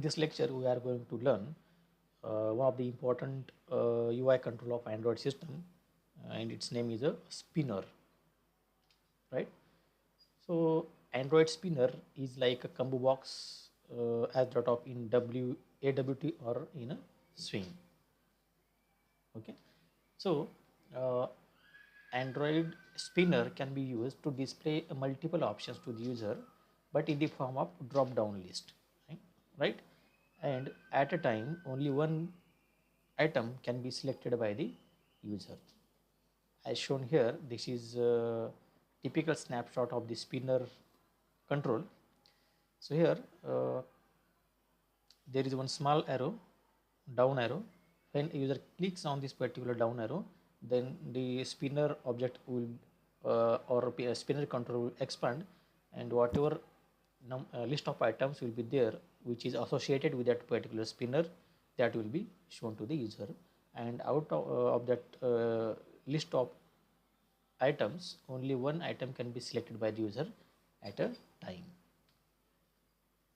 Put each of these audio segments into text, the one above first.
this lecture, we are going to learn one of the important UI control of Android system, and its name is a spinner, right? So Android spinner is like a combo box as thought of in AWT or in a swing. Okay, so uh, Android spinner can be used to display multiple options to the user, but in the form of drop down list, right? Right? And at a time only one item can be selected by the user. As shown here, this is a typical snapshot of the spinner control. So here there is one small arrow, down arrow. When a user clicks on this particular down arrow, then the spinner object will or spinner control will expand, and whatever list of items will be there which is associated with that particular spinner, that will be shown to the user, and out of that list of items, only one item can be selected by the user at a time,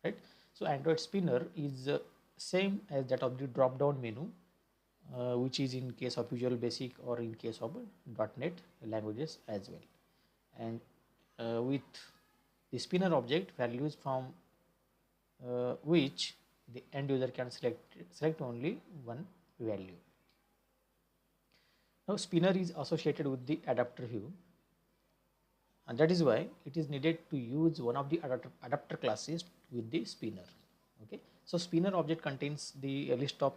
right? So Android spinner is same as that of the drop down menu, which is in case of Visual Basic or in case of .NET languages as well. And with the spinner object, values from which the end user can select only one value. Now spinner is associated with the adapter view, and that is why it is needed to use one of the adapter classes with the spinner. Okay, so spinner object contains the list of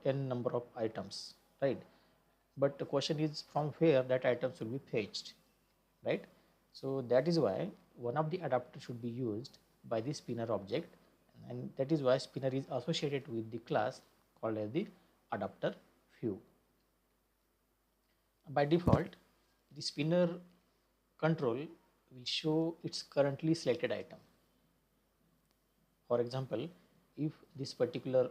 n number of items, right? But the question is from where that items will be fetched, right? So that is why one of the adapter should be used by the spinner object, and that is why spinner is associated with the class called as the adapter view. By default, the spinner control will show its currently selected item. For example, if this particular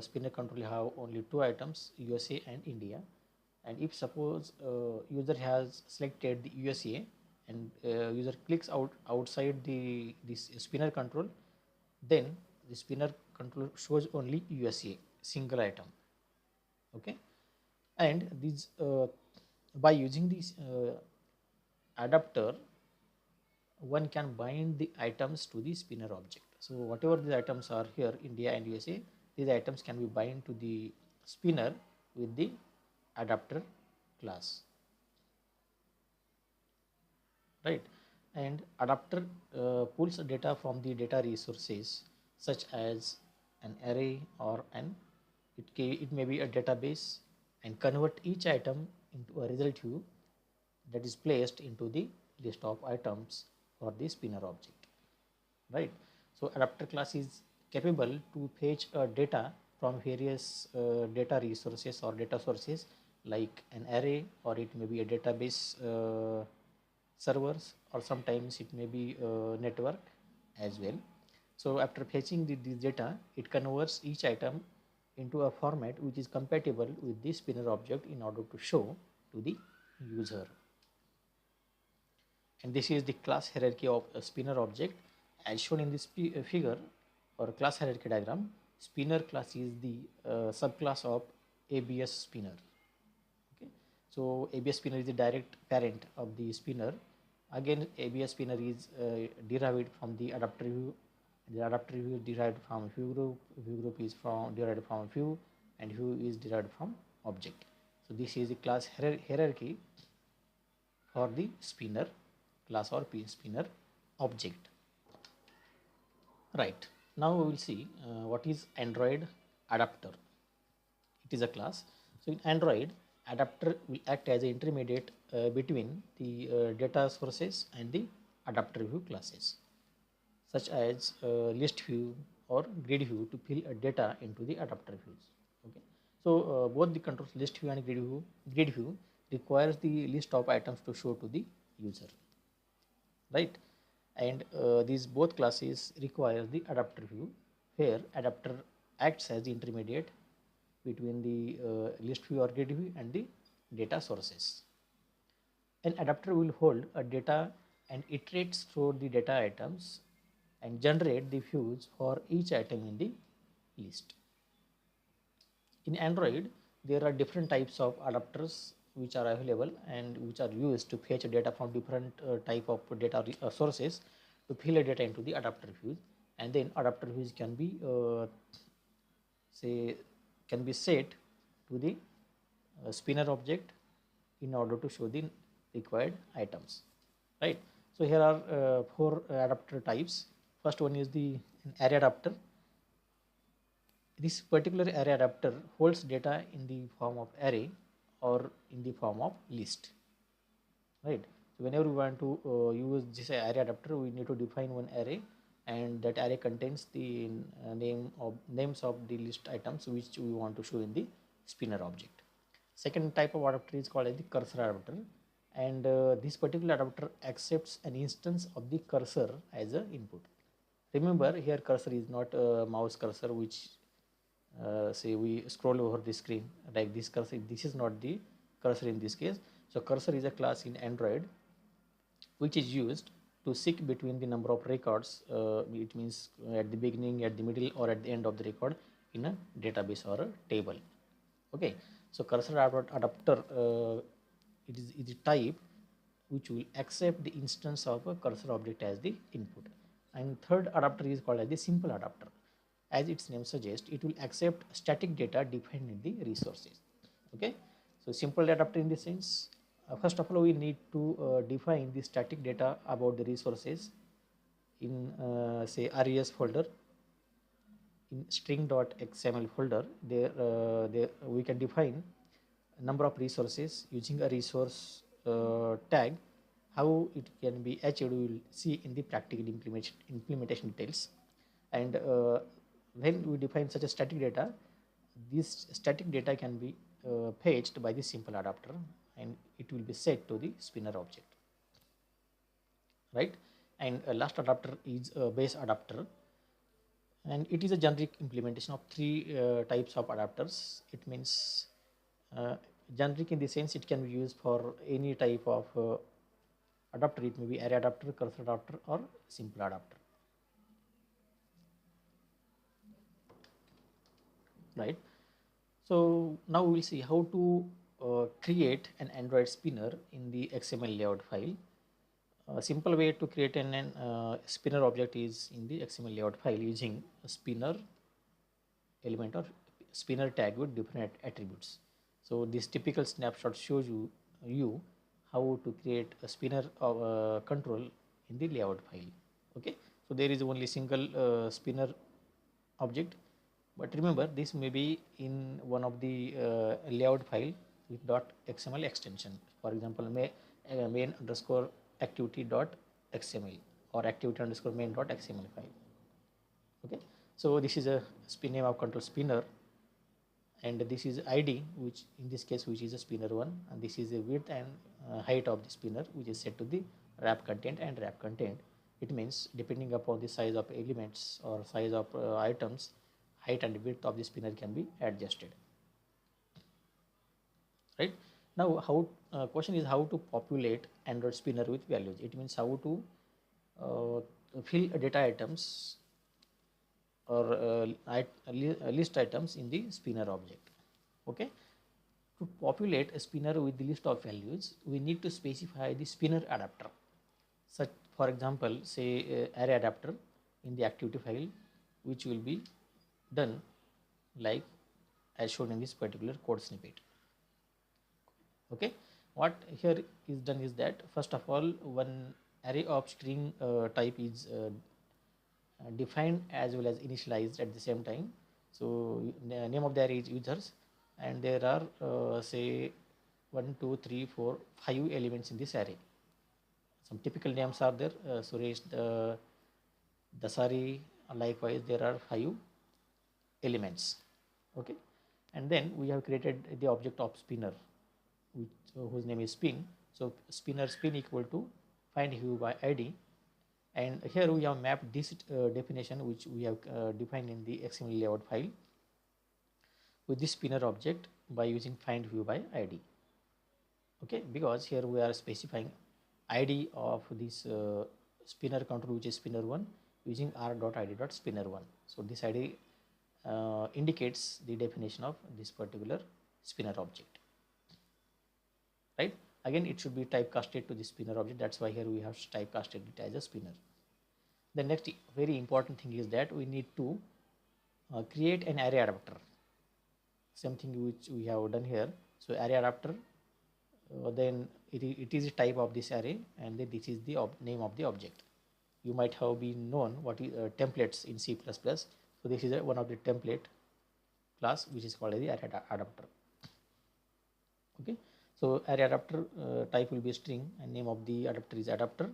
spinner control have only two items, USA and India, and if suppose user has selected the USA and user clicks outside this spinner control, then the spinner control shows only USA single item. Okay, and these by using this adapter, one can bind the items to the spinner object. So whatever the items are here, India and USA, these items can be bind to the spinner with the adapter class, right? And adapter pulls data from the data resources such as an array or it may be a database, and convert each item into a result view that is placed into the list of items for the spinner object, right? So adapter class is capable to fetch data from various data resources or data sources like an array, or it may be a database servers, or sometimes it may be network as well. So after fetching this data, it converts each item into a format which is compatible with the spinner object in order to show to the user. And this is the class hierarchy of a spinner object as shown in this figure or class hierarchy diagram. Spinner class is the subclass of ABS spinner. Okay, so ABS spinner is the direct parent of the spinner. Again, ABS spinner is derived from the adapter view. The adapter view is derived from view group. View group is derived from view, and view is derived from object. So this is the class hierarchy for the spinner class or spinner object. Right, now we will see what is Android adapter. It is a class. So in Android, adapter will act as an intermediate between the data sources and the adapter view classes, such as list view or grid view to fill data into the adapter views. Okay, so both the controls list view and grid view requires the list of items to show to the user, right? And these both classes require the adapter view, where adapter acts as the intermediate between the list view or grid view and the data sources. An adapter will hold a data and iterates through the data items and generate the views for each item in the list. In Android, there are different types of adapters which are available and which are used to fetch data from different type of data sources to fill a data into the adapter views, and then adapter views can be say can be set to the spinner object in order to show the required items, right? So here are four adapter types. First one is the array adapter. This particular array adapter holds data in the form of array or in the form of list, right? So whenever we want to use this array adapter, we need to define one array, and that array contains the names of the list items which we want to show in the spinner object. Second type of adapter is called as the cursor adapter, and this particular adapter accepts an instance of the cursor as an input. Remember, here cursor is not a mouse cursor which say we scroll over the screen like this cursor. This is not the cursor in this case. So cursor is a class in Android which is used to seek between the number of records. It means at the beginning, at the middle, or at the end of the record in a database or a table. Okay, so cursor adapter is a type which will accept the instance of a cursor object as the input. And third adapter is called as the simple adapter. As its name suggests, it will accept static data defined in the resources. Okay, so simple adapter in this sense, first of all we need to define the static data about the resources in say res folder. In string.xml folder, there we can define number of resources using a resource tag. How it can be achieved, we will see in the practical implementation details. And when we define such a static data, this static data can be fetched by the simple adapter, and it will be set to the spinner object, right? And last adapter is a base adapter, and it is a generic implementation of three types of adapters. It means generic in the sense it can be used for any type of adapter. It may be array adapter, cursor adapter, or simple adapter, right? So now we will see how to create an Android spinner in the XML layout file. A simple way to create an spinner object is in the XML layout file using a spinner element or spinner tag with different attributes. So this typical snapshot shows you how to create a spinner control in the layout file. Okay, so there is only single spinner object, but remember this may be in one of the layout file with .xml extension. For example, main underscore activity .xml or activity underscore main .xml file. Okay, so this is a name of control spinner, and this is ID, which in this case which is a spinner 1, and this is the width and height of the spinner which is set to the wrap content and wrap content. It means depending upon the size of elements or size of items, height and width of the spinner can be adjusted, right? Now how question is how to populate Android spinner with values. It means how to fill data items or list items in the spinner object. Okay, to populate a spinner with the list of values, we need to specify the spinner adapter. Such, for example, say array adapter in the activity file, which will be done like as shown in this particular code snippet. Okay, what here is done is that first of all one array of string type is defined as well as initialized at the same time. So name of the array is users, and there are say 1 2 3 4 5 elements in this array. Some typical names are there, Suresh, Dasari. Likewise there are 5 elements. Okay, and then we have created the object of spinner whose name is spin. So spinner spin equal to find hue by ID, and here we have mapped this definition which we have defined in the XML layout file with this spinner object by using find view by ID. Okay, because here we are specifying ID of this spinner control which is spinner 1 using r.id.spinner1. So this ID indicates the definition of this particular spinner object, right? Again, it should be typecasted to the spinner object. That's why here we have typecasted it as a spinner. The next very important thing is that we need to create an array adapter. Same thing which we have done here. So array adapter, then it is a type of this array, and then this is the name of the object. You might have been known what is templates in C++. So this is one of the template class which is called as the array adapter. Okay, so array adapter type will be string, and name of the adapter is adapter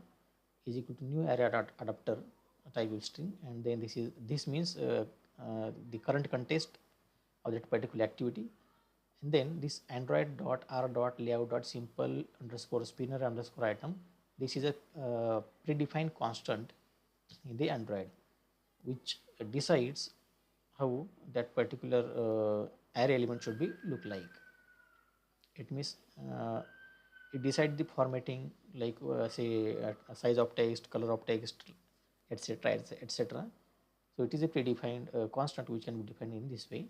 is equal to new array adapter type is string, and then this means the current context of that particular activity. And then this android.r.layout.simple_spinner_item, this is a predefined constant in the Android which decides how that particular array element should be look like. It means it decides the formatting, like say size of text, color of text, etc, etc. So it is a predefined constant which can be defined in this way.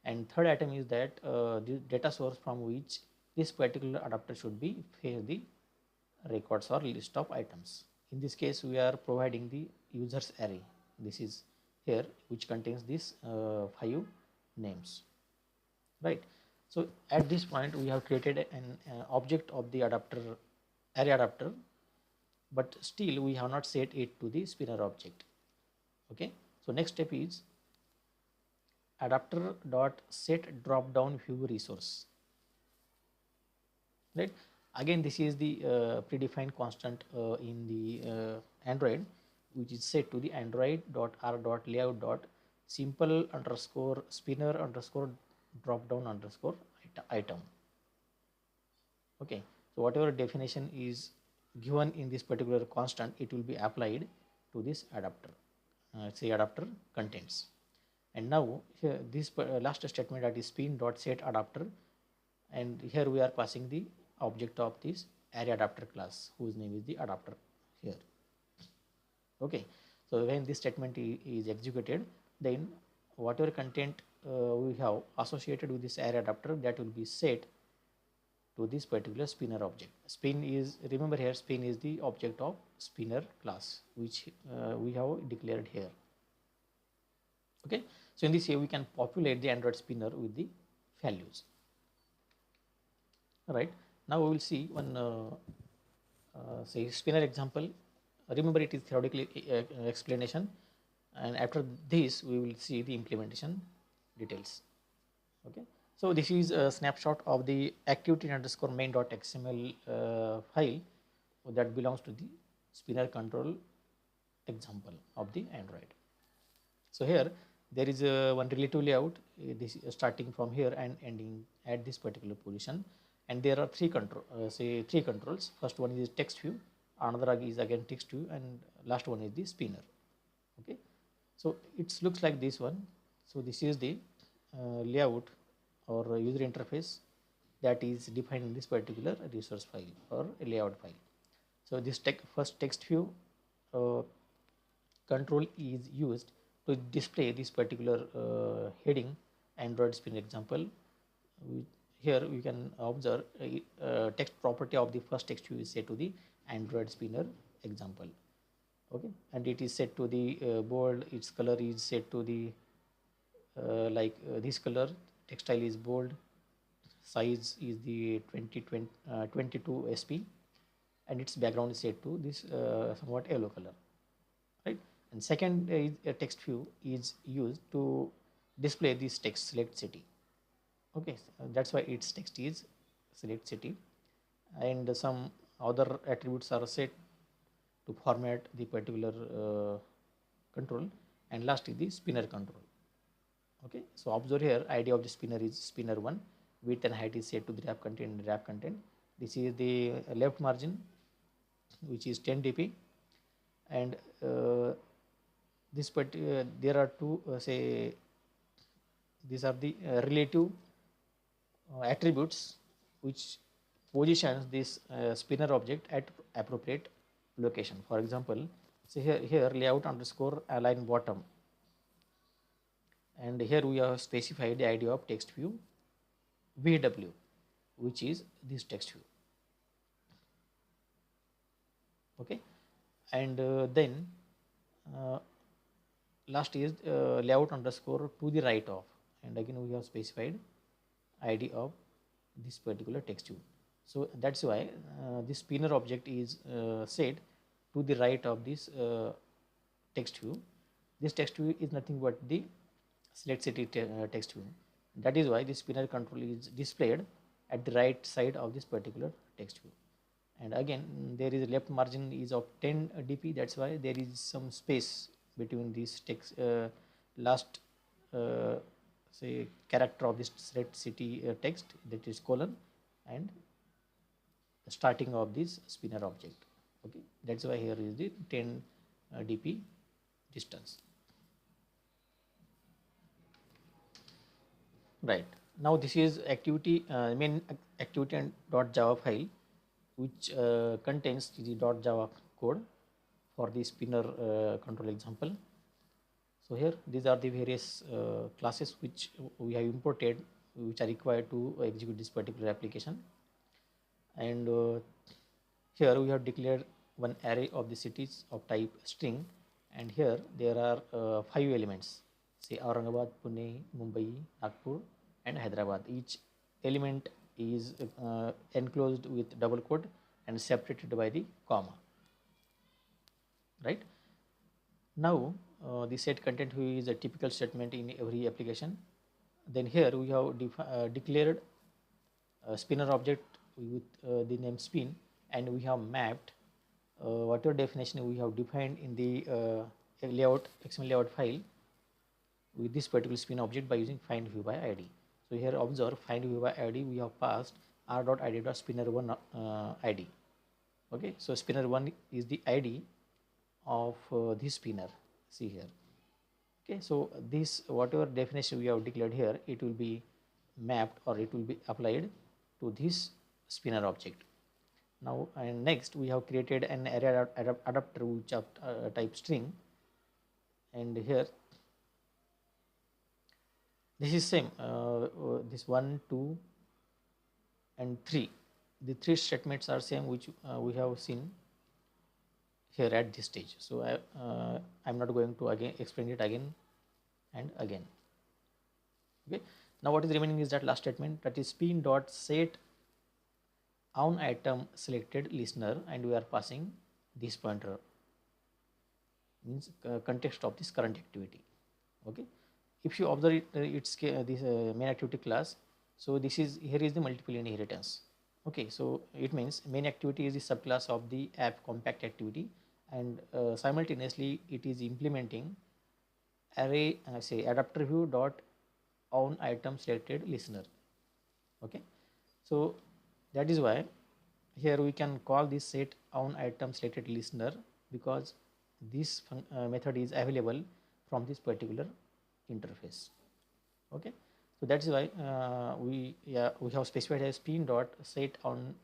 And third item is that the data source from which this particular adapter should be fetch the records or list of items. In this case, we are providing the users array. This is here which contains these 5 names, right? So at this point we have created an object of the adapter, array adapter, but still we have not set it to the spinner object. Okay, so next step is adapter dot set drop down view resource, right? Again, this is the predefined constant in the Android, which is set to the android.r.layout.simple_spinner_drop-down_item. Okay, so whatever definition is given in this particular constant, it will be applied to this adapter, say adapter contents. And now here this last statement, that is spin.setAdapter, and here we are passing the object of this array adapter class whose name is the adapter here. Okay, so when this statement is executed, then whatever content we have associated with this array adapter, that will be set to this particular spinner object. Spin is, remember here, spin is the object of spinner class which we have declared here. Okay, so in this way we can populate the Android spinner with the values. All right, now we will see one say spinner example. Remember, it is theoretical explanation, and after this we will see the implementation details. Okay, so this is a snapshot of the activity_main.xml file that belongs to the spinner control example of the Android. So here there is one relative layout, this is starting from here and ending at this particular position, and there are three controls. First one is text view, another is again text view, and last one is the spinner. Okay, so it looks like this one. So this is the layout or user interface that is defined in this particular resource file or layout file. So this first text view control is used to display this particular heading Android spinner example. Here we can observe text property of the first text view is set to the Android spinner example. Okay, and it is set to the bold, its color is set to the this color, text style is bold, size is the 22 SP, and its background is set to this somewhat yellow color, right? And second is a text view is used to display this text select city. Okay, so that's why its text is select city, and some other attributes are set to format the particular control, and last is the spinner control. Okay, so observe here, ID of the spinner is spinner1, width and height is set to the wrap content and wrap content. This is the left margin which is 10 dp, and there are two say these are the relative attributes which positions this spinner object at appropriate location. For example, say here layout underscore align bottom, and here we have specified the idea of text view VW, which is this text view. Okay, and then uh, last is layout underscore to the right of, and again we have specified id of this particular text view. So that's why this spinner object is set to the right of this text view. This text view is nothing but the select city text view. That is why the spinner control is displayed at the right side of this particular text view. And again, there is a left margin is of 10 dp. That's why there is some space between these text last say character of this select city text, that is colon, and the starting of this spinner object. Okay, that's why here is the 10 dp distance. Right, now this is activity main activity and .java file, which contains the .java code for the spinner control example. So here these are the various classes which we have imported, which are required to execute this particular application. And here we have declared one array of the cities of type string, and here there are 5 elements, say Aurangabad, Pune, Mumbai, Nagpur and Hyderabad. Each element is enclosed with double quote and separated by the comma. Right, now the set content view is a typical statement in every application. Then here we have declared a spinner object with the name spin, and we have mapped whatever definition we have defined in the layout XML layout file with this particular spin object by using find view by id. So here observe find view by id, we have passed r.id.spinner1 id. Okay, so spinner1 is the id of this spinner. See here. Okay, so this whatever definition we have declared here, it will be mapped or it will be applied to this spinner object. Now and next we have created an array adapter which of type string, and here this is same this 1 2 and 3, the 3 statements are same which we have seen here at this stage. So I'm not going to again explain it again and again. Okay, now what is remaining is that last statement, that is spin dot set on item selected listener, and we are passing this pointer, means context of this current activity. Okay, if you observe it, this main activity class, so this is here is the multiple inheritance. Okay, so it means main activity is the subclass of the app compact activity, and simultaneously it is implementing array say adapter view dot on item selected listener. Okay, so that is why here we can call this set on item selected listener, because this method is available from this particular interface. Okay, so that is why we have specified as spin dot set on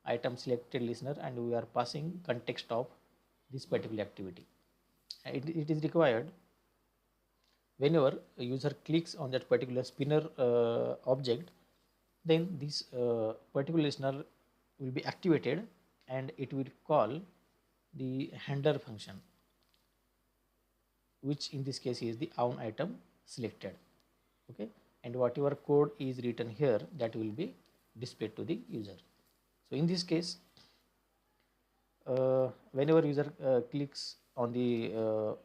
item selected listener, and we are passing context of this particular activity. It is required whenever a user clicks on that particular spinner object, then this particular listener will be activated and it will call the handler function, which in this case is the on item selected. Okay, and whatever code is written here, that will be displayed to the user. So in this case, whenever user clicks on the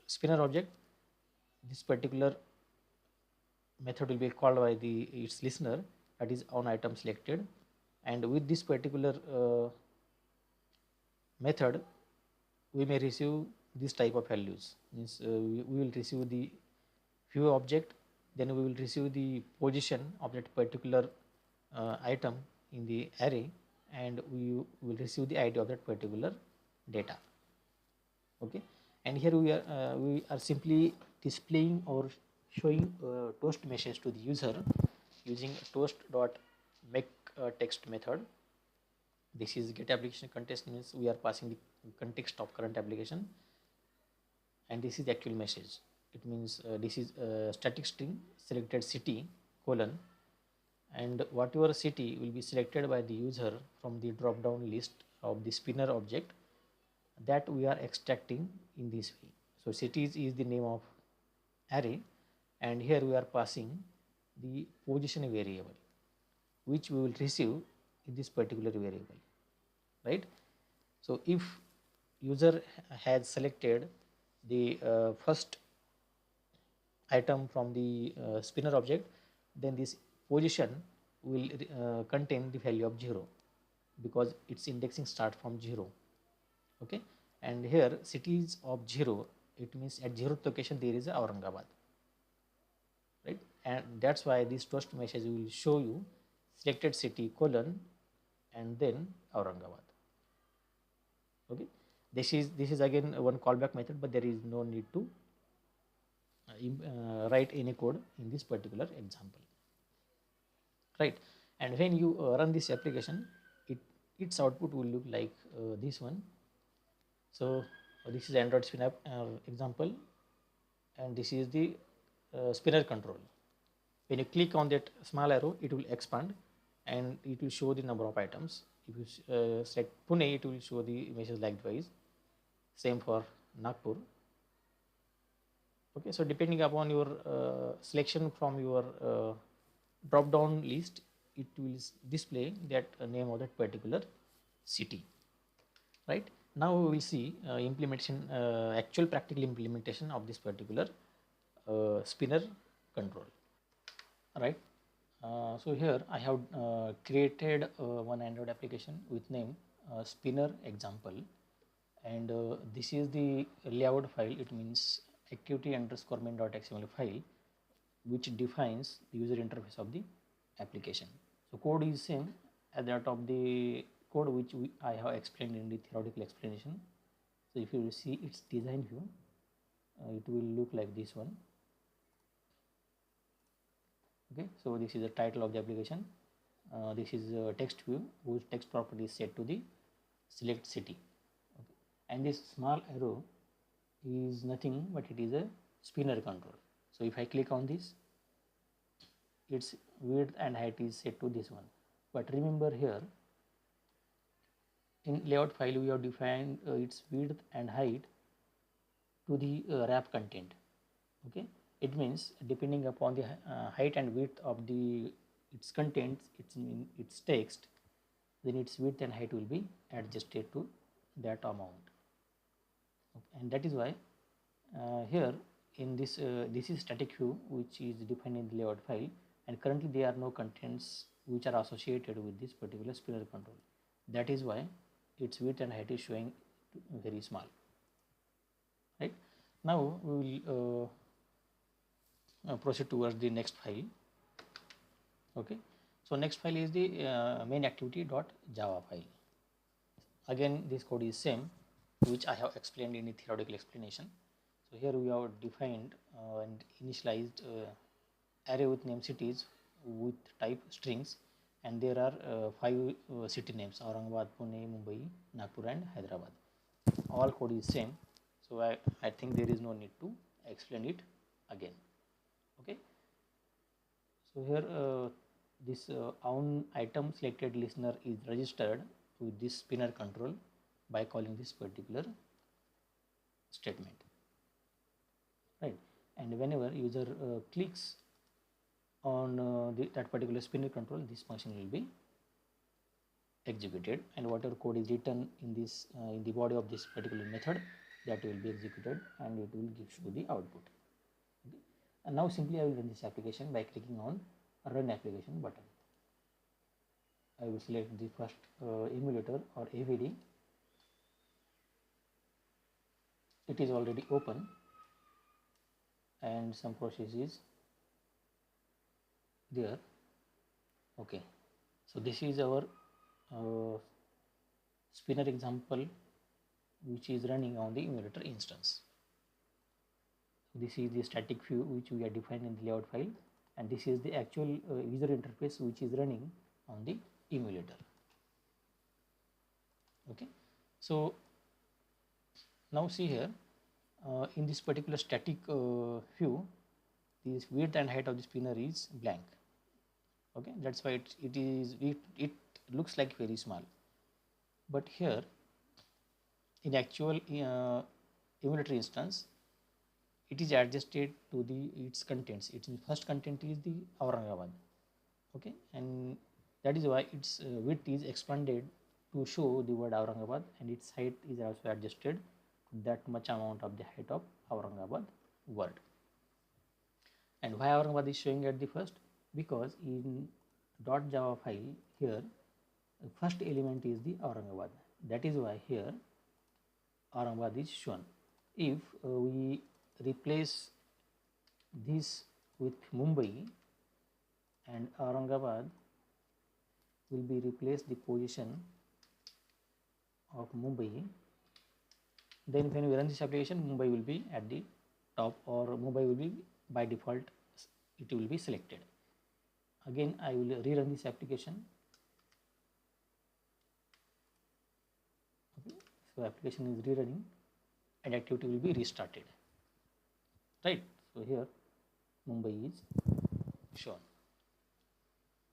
spinner object, this particular method will be called by its listener, that is on item selected, and with this particular method we may receive this type of values, means we will receive the view object, then we will receive the position of that particular item in the array, and we will receive the id of that particular data. Okay, and here we are simply displaying or showing toast message to the user using toast dot make text method. This is get application context, means we are passing the context of current application, and this is the actual message. it means this is a static string selected city colon, and whatever city will be selected by the user from the drop down list of the spinner object that we are extracting in this way. So cities is the name of array, and here we are passing the position variable which we will receive in this particular variable, right? So if user has selected the first item from the spinner object, then this position will contain the value of 0 because its indexing start from 0. Okay, and here cities of 0, it means at 0th location there is a Aurangabad, right? And that's why this toast message will show you selected city colon and then Aurangabad. Okay, this is again one callback method, but there is no need to write any code in this particular example, right? And when you run this application, its output will look like this one. So this is Android spin app example, and this is the spinner control. When you click on that small arrow, it will expand and it will show the number of items. If you select Pune, it will show the images likewise. Same for Nagpur. Okay, so depending upon your selection from your drop down list, it will display that name of that particular city, right? Now we will see implementation, actual practical implementation of this particular spinner control, right? So here I have created one Android application with name spinner example, and this is the layout file. It means activity underscore main.xml file which defines the user interface of the application. So code is same as that of the code which I have explained in the theoretical explanation. So if you see its design view, it will look like this one. Okay, so this is the title of the application. This is a text view whose text property is set to the select city. Okay. And this small arrow is nothing but it is a spinner control. So if I click on this, its width and height is set to this one. But remember here, in layout file we have defined its width and height to the wrap content. Okay, it means depending upon the height and width of the its contents, its text, then its width and height will be adjusted to that amount. Okay. And that is why here in this this is static view which is defined in the layout file, and currently there are no contents which are associated with this particular spinner control. That is why its width and height is showing very small, right? Now we will proceed towards the next file. Okay, so next file is the main activity.java file. Again this code is same which I have explained in the theoretical explanation. So here we have defined and initialized array with name cities with type strings, and there are 5 city names: Aurangabad, Pune, Mumbai, Nagpur and Hyderabad. All code is same, so I think there is no need to explain it again. Okay, so here this on item selected listener is registered with this spinner control by calling this particular statement, right? And whenever user clicks on that particular spinner control, this function will be executed, and whatever code is written in this in the body of this particular method, that will be executed and it will show the output. Okay. And now simply I will run this application by clicking on run application button. I will select the first emulator or AVD. It is already open and some process is there. Okay, so this is our spinner example which is running on the emulator instance. This is the static view which we are defined in the layout file, and this is the actual user interface which is running on the emulator. Okay, so now see here, In this particular static view, this width and height of the spinner is blank. Okay, that's why it looks like very small. But here, in actual emulatory instance, it is adjusted to the its contents. Its first content is the Aurangabad. Okay, and that is why its width is expanded to show the word Aurangabad, and its height is also adjusted to that much amount of the height of Aurangabad word. And why Aurangabad is showing at the first? Because in .java file here, the first element is the Aurangabad. That is why here Aurangabad is shown. If we replace this with Mumbai, and Aurangabad will be replaced the position of Mumbai, then when we run this application, Mumbai will be at the top, or Mumbai will be by default, it will be selected. Again, I will rerun this application. Okay. So application is rerunning and activity will be restarted. Right. So here Mumbai is shown.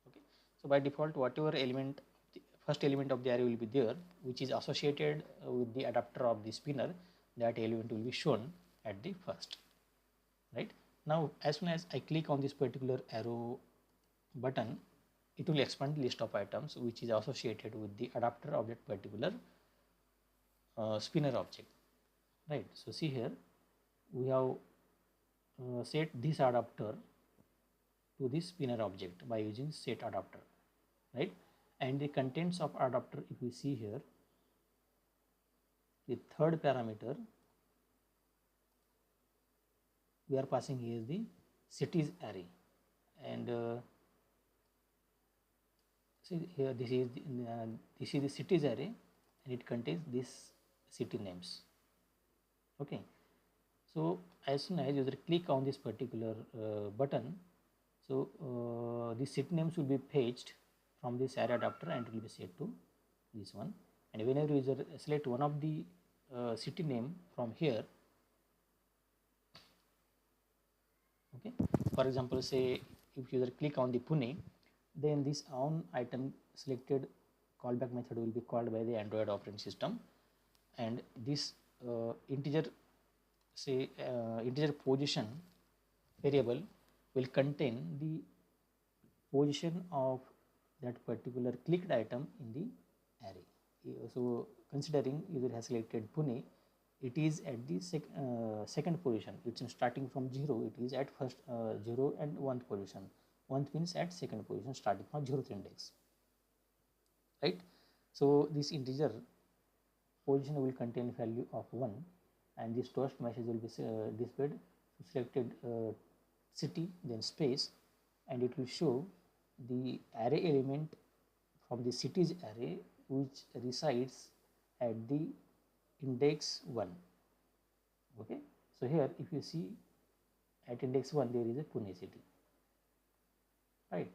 Okay. So by default, whatever element, the first element of the array will be there, which is associated with the adapter of the spinner, that element will be shown at the first. Right. Now, as soon as I click on this particular arrow button, it will expand the list of items which is associated with the adapter of that particular spinner object. Right. So see here, we have set this adapter to this spinner object by using set adapter, right? And the contents of adapter, if we see here, the third parameter we are passing here is the cities array, and see here this is the cities array, and it contains this city names. Okay, so as soon as user click on this particular button, so the city names will be fetched from this array adapter and it will be set to this one. And whenever user select one of the city name from here, okay, for example, say if user click on the Pune, then this on item selected callback method will be called by the Android operating system, and this integer position variable will contain the position of that particular clicked item in the array. So considering user has selected Pune, it is at the second position. It's starting from 0. It is at first 0 and 1th position. 1th means at second position starting from 0th index. Right. So this integer position will contain value of 1, and this toast message will be displayed. Selected city, then space, and it will show the array element from the cities array which resides at the index 1. Okay, so here if you see at index 1 there is a Pune city, right?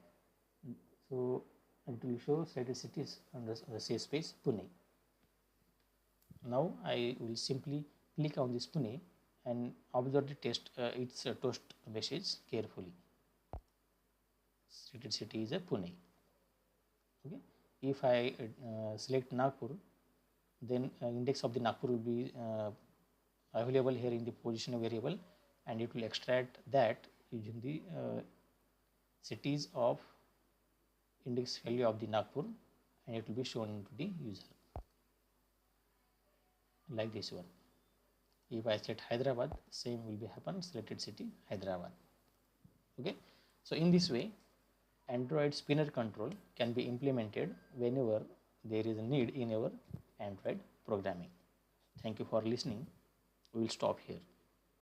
So it will show selected cities under say space Pune. Now I will simply click on this Pune and observe the its toast message carefully. Selected city is a Pune. Okay, if I select Nagpur, then index of the Nagpur will be available here in the position variable, and it will extract that using the cities of index value of the Nagpur, and it will be shown to the user like this one. If I select Hyderabad, same will be happen, selected city Hyderabad. Okay, so in this way Android spinner control can be implemented whenever there is a need in our Android programming. Thank you for listening. We will stop here.